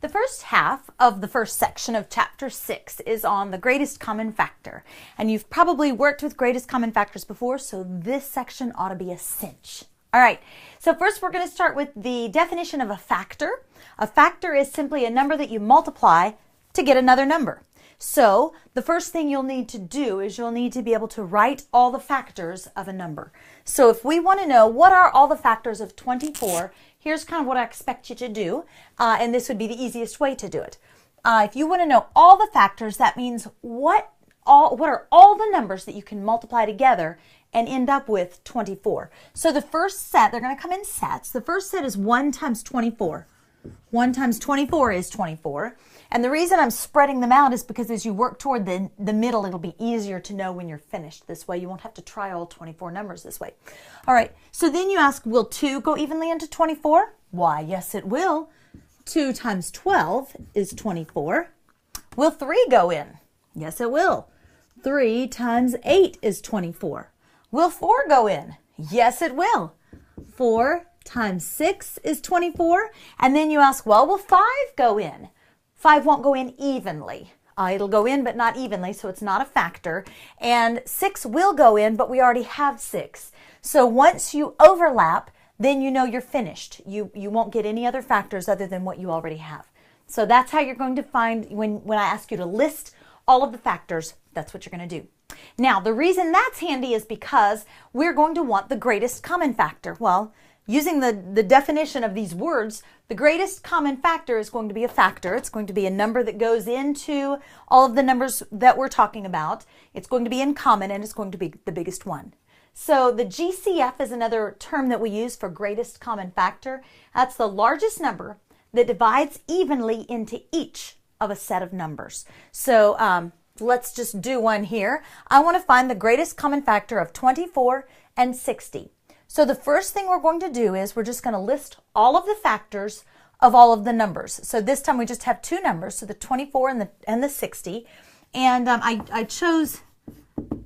The first half of the first section of chapter 6 is on the greatest common factor. And you've probably worked with greatest common factors before, so this section ought to be a cinch. All right, so first we're going to start with the definition of a factor. A factor is simply a number that you multiply to get another number. So the first thing you'll need to do is you'll need to be able to write all the factors of a number. So if we want to know what are all the factors of 24, here's kind of what I expect you to do, and this would be the easiest way to do it. If you want to know all the factors, that means what are all the numbers that you can multiply together and end up with 24. So the first set, they're going to come in sets. The first set is 1 times 24. 1 times 24 is 24. And the reason I'm spreading them out is because as you work toward the middle, it'll be easier to know when you're finished this way. You won't have to try all 24 numbers this way. All right, so then you ask, will 2 go evenly into 24? Why, yes, it will. 2 times 12 is 24. Will 3 go in? Yes, it will. 3 times 8 is 24. Will 4 go in? Yes, it will. 4 times 6 is 24. And then you ask, well, will 5 go in? 5 won't go in evenly. It'll go in, but not evenly, so it's not a factor. And 6 will go in, but we already have 6. So once you overlap, then you know you're finished. You won't get any other factors other than what you already have. So that's how you're going to find, when I ask you to list all of the factors, that's what you're going to do. Now, the reason that's handy is because we're going to want the greatest common factor. Well, using the definition of these words, the greatest common factor is going to be a factor. It's going to be a number that goes into all of the numbers that we're talking about. It's going to be in common, and it's going to be the biggest one. So the GCF is another term that we use for greatest common factor. That's the largest number that divides evenly into each of a set of numbers. So let's just do one here. I want to find the greatest common factor of 24 and 60. So the first thing we're going to do is we're just going to list all of the factors of all of the numbers. So this time we just have two numbers, so the 24 and the 60. And I chose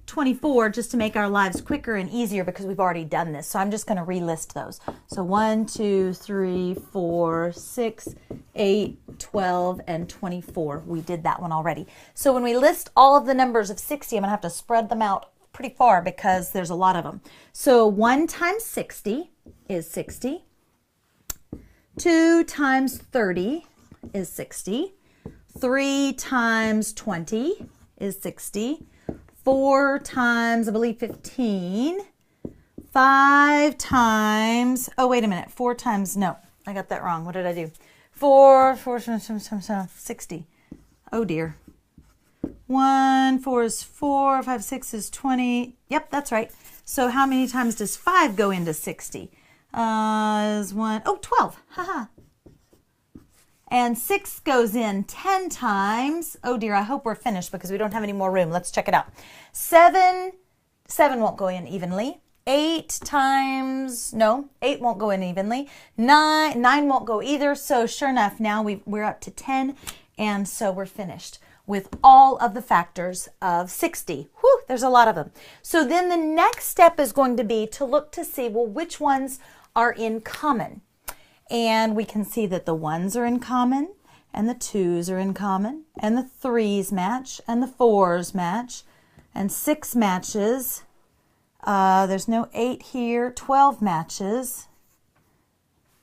24 just to make our lives quicker and easier because we've already done this. So I'm just going to relist those. So 1, 2, 3, 4, 6, 8, 12, and 24. We did that one already. So when we list all of the numbers of 60, I'm going to have to spread them out pretty far because there's a lot of them. So 1 times 60 is 60. 2 times 30 is 60. 3 times 20 is 60. 4 times, I believe, 15. 5 times, oh, wait a minute. 4 times, no, I got that wrong. What did I do? 4, 60. Oh, dear. 1, 4 is 4, 5, 6 is 20. Yep, that's right. So how many times does 5 go into 60? Is 1, oh, 12. Haha. And 6 goes in 10 times. Oh dear, I hope we're finished because we don't have any more room. Let's check it out. 7 won't go in evenly. 8 times, no, 8 won't go in evenly. 9 won't go either. So sure enough, now we're up to 10, and so we're finished with all of the factors of 60. Whew, there's a lot of them. So then the next step is going to be to look to see, well, which ones are in common. And we can see that the 1s are in common, and the 2s are in common, and the 3s match, and the 4s match, and 6 matches. There's no 8 here. 12 matches,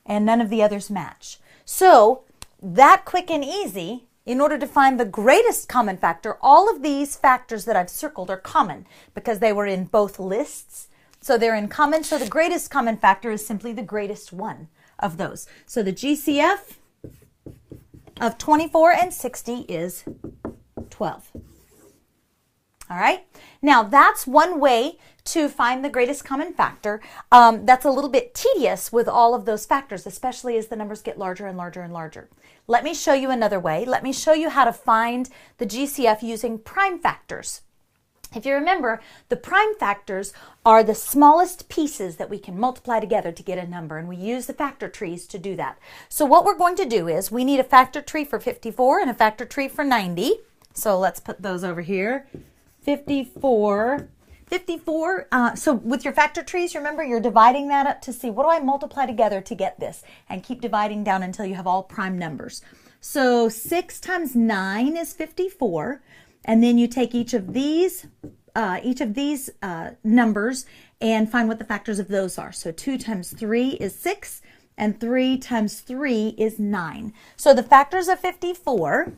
and none of the others match. So that quick and easy, in order to find the greatest common factor, all of these factors that I've circled are common because they were in both lists. So they're in common. So the greatest common factor is simply the greatest one of those. So the GCF of 24 and 60 is 12. All right. Now that's one way to find the greatest common factor. That's a little bit tedious with all of those factors, especially as the numbers get larger and larger and larger. Let me show you another way. Let me show you how to find the GCF using prime factors. If you remember, the prime factors are the smallest pieces that we can multiply together to get a number, and we use the factor trees to do that. So what we're going to do is we need a factor tree for 54 and a factor tree for 90. So let's put those over here. 54 54, so with your factor trees, remember you're dividing that up to see what do I multiply together to get this, and keep dividing down until you have all prime numbers. So 6 times 9 is 54, and then you take each of these numbers and find what the factors of those are. So 2 times 3 is 6, and 3 times 3 is 9. So the factors of 54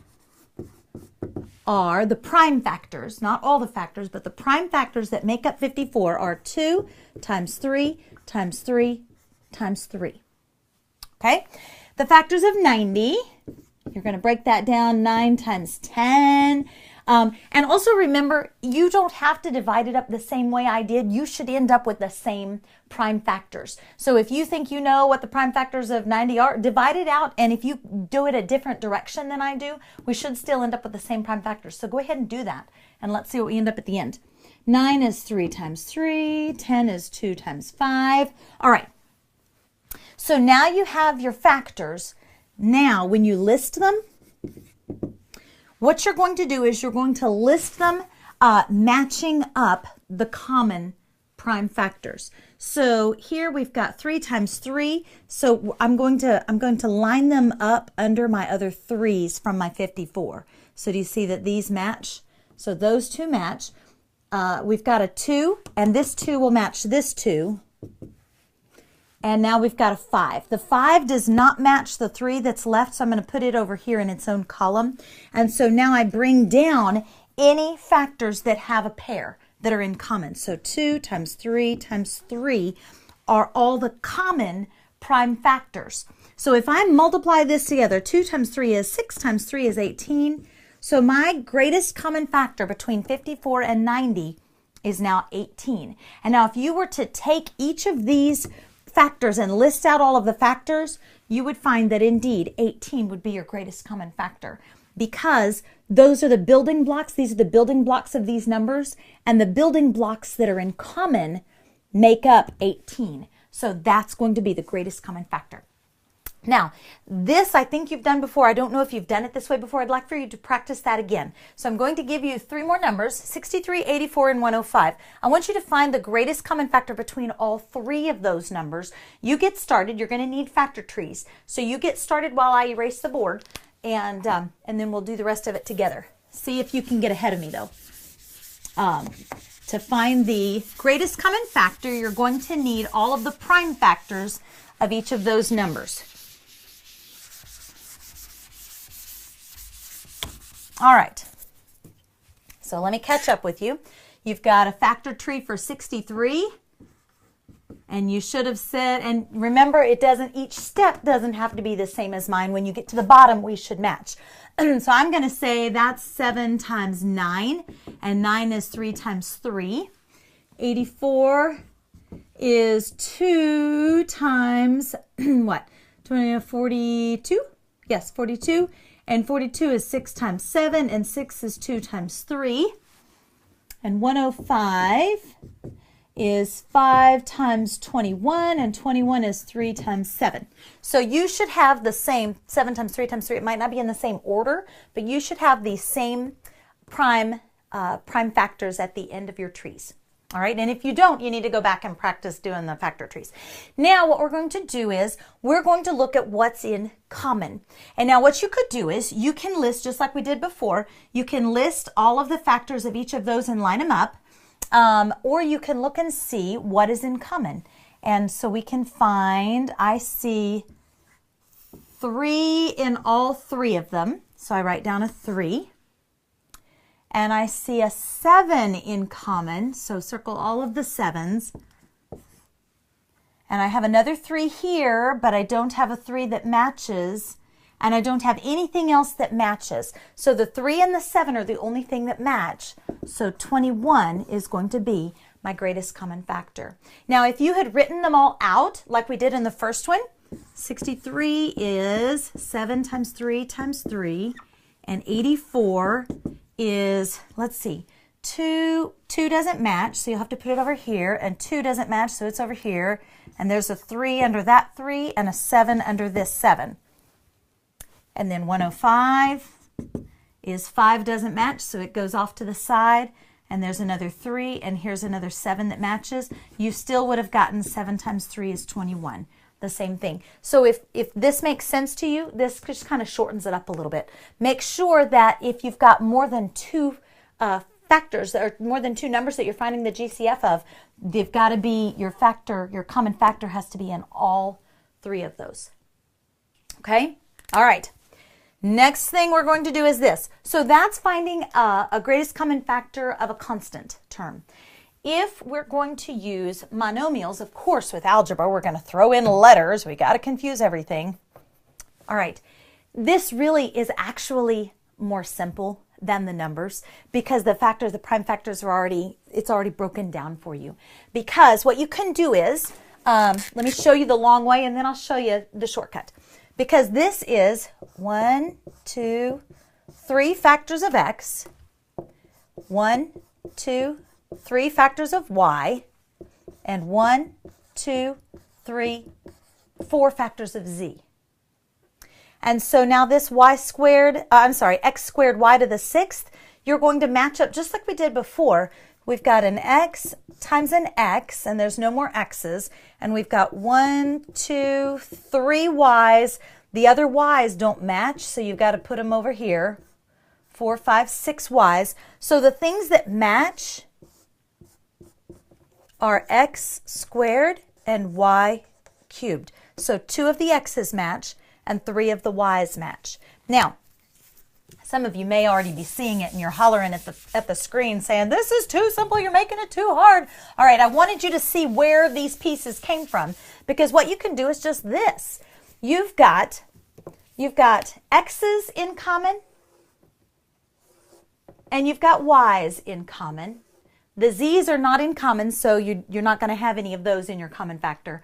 are the prime factors, not all the factors, but the prime factors that make up 54 are 2 times 3 times 3 times 3. Okay? The factors of 90, you're going to break that down, 9 times 10. And also remember, you don't have to divide it up the same way I did. You should end up with the same prime factors. So if you think you know what the prime factors of 90 are, divide it out. And if you do it a different direction than I do, we should still end up with the same prime factors. So go ahead and do that. And let's see what we end up at the end. 9 is 3 times 3. 10 is 2 times 5. All right. So now you have your factors. Now, when you list them, what you're going to do is you're going to list them matching up the common prime factors. So here we've got 3 times 3. So I'm going to line them up under my other 3's from my 54. So do you see that these match? So those two match. We've got a 2, and this 2 will match this 2. And now we've got a 5. The 5 does not match the 3 that's left, so I'm going to put it over here in its own column. And so now I bring down any factors that have a pair that are in common. So 2 times 3 times 3 are all the common prime factors. So if I multiply this together, 2 times 3 is 6 times 3 is 18. So my greatest common factor between 54 and 90 is now 18. And now if you were to take each of these factors and list out all of the factors, you would find that indeed 18 would be your greatest common factor, because those are the building blocks. These are the building blocks of these numbers, and the building blocks that are in common make up 18. So that's going to be the greatest common factor. Now, this I think you've done before. I don't know if you've done it this way before. I'd like for you to practice that again. So I'm going to give you 3 more numbers, 63, 84, and 105. I want you to find the greatest common factor between all 3 of those numbers. You get started. You're going to need factor trees. So you get started while I erase the board, and then we'll do the rest of it together. See if you can get ahead of me, though. To find the greatest common factor, you're going to need all of the prime factors of each of those numbers. All right, so let me catch up with you. You've got a factor tree for 63, and you should have said, and remember, each step doesn't have to be the same as mine. When you get to the bottom, we should match. So I'm going to say that's 7 times 9, and 9 is 3 times 3. 84 is 2 times, what, 42? Yes, 42. And 42 is 6 times 7, and 6 is 2 times 3. And 105 is 5 times 21, and 21 is 3 times 7. So you should have the same 7 times 3 times 3. It might not be in the same order, but you should have the same prime factors at the end of your trees. All right, and if you don't, you need to go back and practice doing the factor trees. Now, what we're going to do is we're going to look at what's in common. And now what you could do is you can list, just like we did before, you can list all of the factors of each of those and line them up, or you can look and see what is in common. And so we can find, I see 3 in all 3 of them. So I write down a 3. And I see a 7 in common, so circle all of the 7s. And I have another 3 here, but I don't have a 3 that matches, and I don't have anything else that matches. So the 3 and the 7 are the only thing that match. So 21 is going to be my greatest common factor. Now, if you had written them all out like we did in the first one, 63 is 7 times 3 times 3, and 84 is, let's see, 2 doesn't match, so you'll have to put it over here, and 2 doesn't match, so it's over here, and there's a 3 under that 3 and a 7 under this 7. And then 105 is 5 doesn't match, so it goes off to the side, and there's another 3, and here's another 7 that matches, you still would have gotten 7 times 3 is 21. The same thing. So if this makes sense to you, this just kind of shortens it up a little bit. Make sure that if you've got more than 2 factors, or more than 2 numbers that you're finding the GCF of, they've got to be, your common factor has to be in all 3 of those. Okay? All right. Next thing we're going to do is this. So that's finding a greatest common factor of a constant term. If we're going to use monomials, of course, with algebra, we're going to throw in letters. We got to confuse everything. All right. This really is actually more simple than the numbers because the prime factors it's already broken down for you. Because what you can do is, let me show you the long way and then I'll show you the shortcut. Because this is 1, 2, 3 factors of x, 1, 2, 3 factors of y, and 1, 2, 3, 4 factors of z. And so now this x squared y to the 6th, you're going to match up just like we did before. We've got an x times an x, and there's no more x's, and we've got 1, 2, 3 y's. The other y's don't match, so you've got to put them over here. 4, 5, 6 y's. So the things that match are x squared and y cubed. So 2 of the x's match and 3 of the y's match. Now, some of you may already be seeing it and you're hollering at the screen saying, this is too simple, you're making it too hard. All right, I wanted you to see where these pieces came from because what you can do is just this. You've got x's in common and you've got y's in common. The z's are not in common, so you're not going to have any of those in your common factor.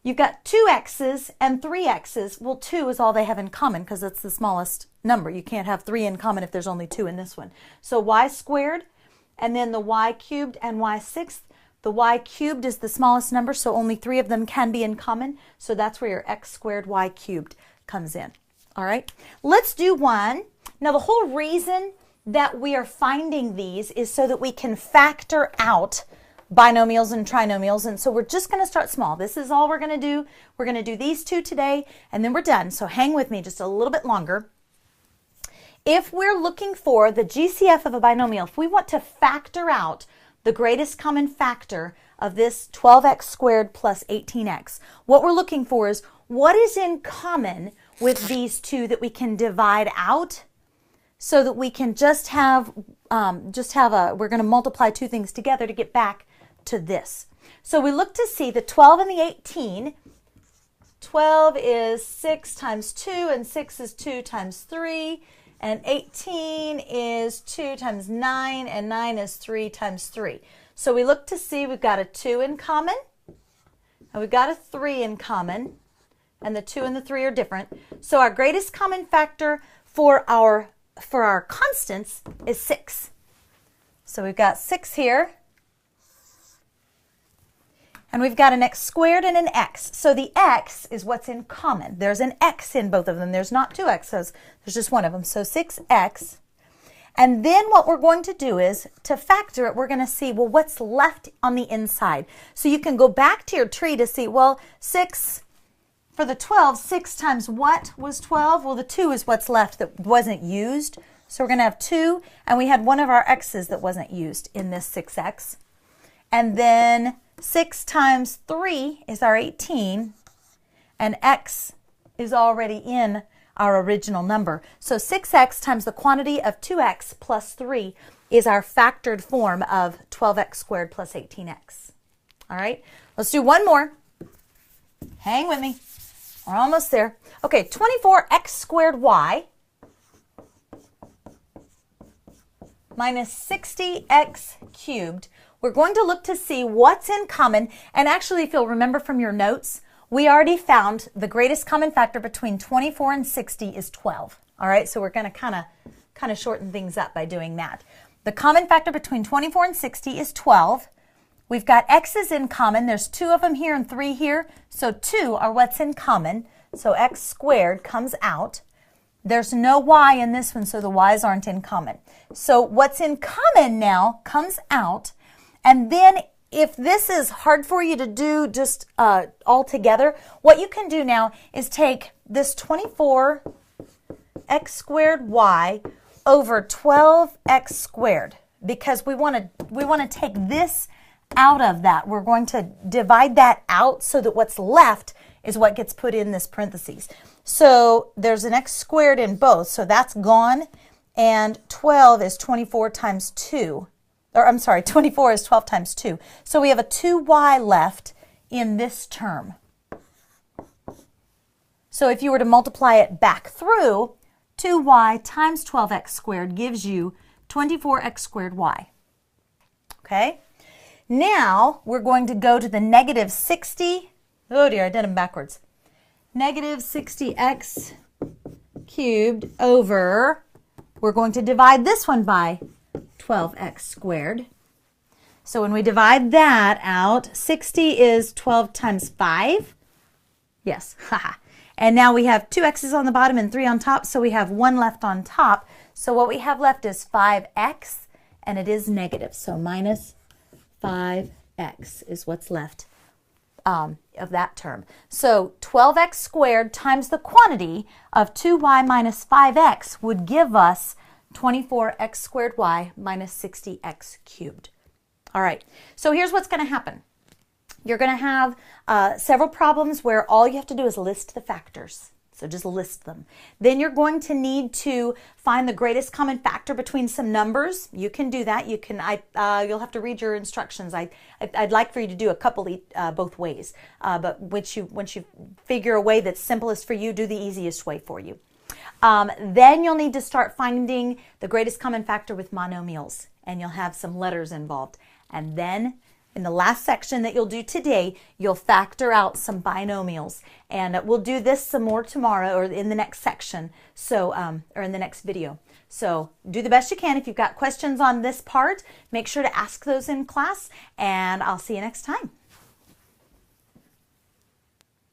You've got 2 x's and 3 x's. Well, 2 is all they have in common because it's the smallest number. You can't have 3 in common if there's only 2 in this one. So y squared, and then the y cubed and y sixth. The y cubed is the smallest number, so only 3 of them can be in common. So that's where your x squared y cubed comes in. All right, let's do one. Now, the whole reason that we are finding these is so that we can factor out binomials and trinomials, and so we're just going to start small. This is all we're going to do. We're going to do these 2 today, and then we're done. So hang with me just a little bit longer. If we're looking for the GCF of a binomial, if we want to factor out the greatest common factor of this 12x squared plus 18x, what we're looking for is what is in common with these 2 that we can divide out so that we can we're going to multiply 2 things together to get back to this. So we look to see the 12 and the 18. 12 is 6 times 2, and 6 is 2 times 3, and 18 is 2 times 9, and 9 is 3 times 3. So we look to see we've got a 2 in common, and we've got a 3 in common, and the 2 and the 3 are different. So our greatest common factor for our constants is 6. So we've got 6 here. And we've got an x squared and an x. So the x is what's in common. There's an x in both of them. There's not 2 x's. There's just one of them. So 6x. And then what we're going to do is, to factor it, we're going to see, well, what's left on the inside. So you can go back to your tree to see, well, 6 for the 12, 6 times what was 12? Well, the 2 is what's left that wasn't used. So we're going to have 2, and we had one of our x's that wasn't used in this 6x. And then 6 times 3 is our 18, and x is already in our original number. So 6x times the quantity of 2x plus 3 is our factored form of 12x squared plus 18x. All right, let's do one more. Hang with me. We're almost there. Okay, 24x squared y minus 60x cubed. We're going to look to see what's in common. And actually, if you'll remember from your notes, we already found the greatest common factor between 24 and 60 is 12. All right, so we're going to kind of shorten things up by doing that. The common factor between 24 and 60 is 12. We've got x's in common. There's 2 of them here and 3 here. So 2 are what's in common. So x squared comes out. There's no y in this one, so the y's aren't in common. So what's in common now comes out, and then if this is hard for you to do just all together, what you can do now is take this 24x squared y over 12x squared, because we want to take this out of that. We're going to divide that out so that what's left is what gets put in this parentheses. So there's an x squared in both, so that's gone, and 12 is 24 times 2. Or I'm sorry, 24 is 12 times 2. So we have a 2y left in this term. So if you were to multiply it back through, 2y times 12x squared gives you 24x squared y. Okay? Now we're going to go to the negative 60. Oh dear, I did them backwards. Negative 60x cubed over, we're going to divide this one by 12x squared. So when we divide that out, 60 is 12 times 5. Yes, haha. And now we have 2 x's on the bottom and 3 on top, so we have 1 left on top. So what we have left is 5x, and it is negative. So minus 5x is what's left of that term. So 12x squared times the quantity of 2y minus 5x would give us 24x squared y minus 60x cubed. All right, so here's what's going to happen. You're going to have several problems where all you have to do is list the factors. So just list them. Then you're going to need to find the greatest common factor between some numbers. You can do that. You can. You'll have to read your instructions. I'd like for you to do a couple both ways. But once you figure a way that's simplest for you, do the easiest way for you. Then you'll need to start finding the greatest common factor with monomials, and you'll have some letters involved. And then in the last section that you'll do today, you'll factor out some binomials, and we'll do this some more tomorrow or in the next section, so or in the next video. So do the best you can. If you've got questions on this part, make sure to ask those in class, and I'll see you next time.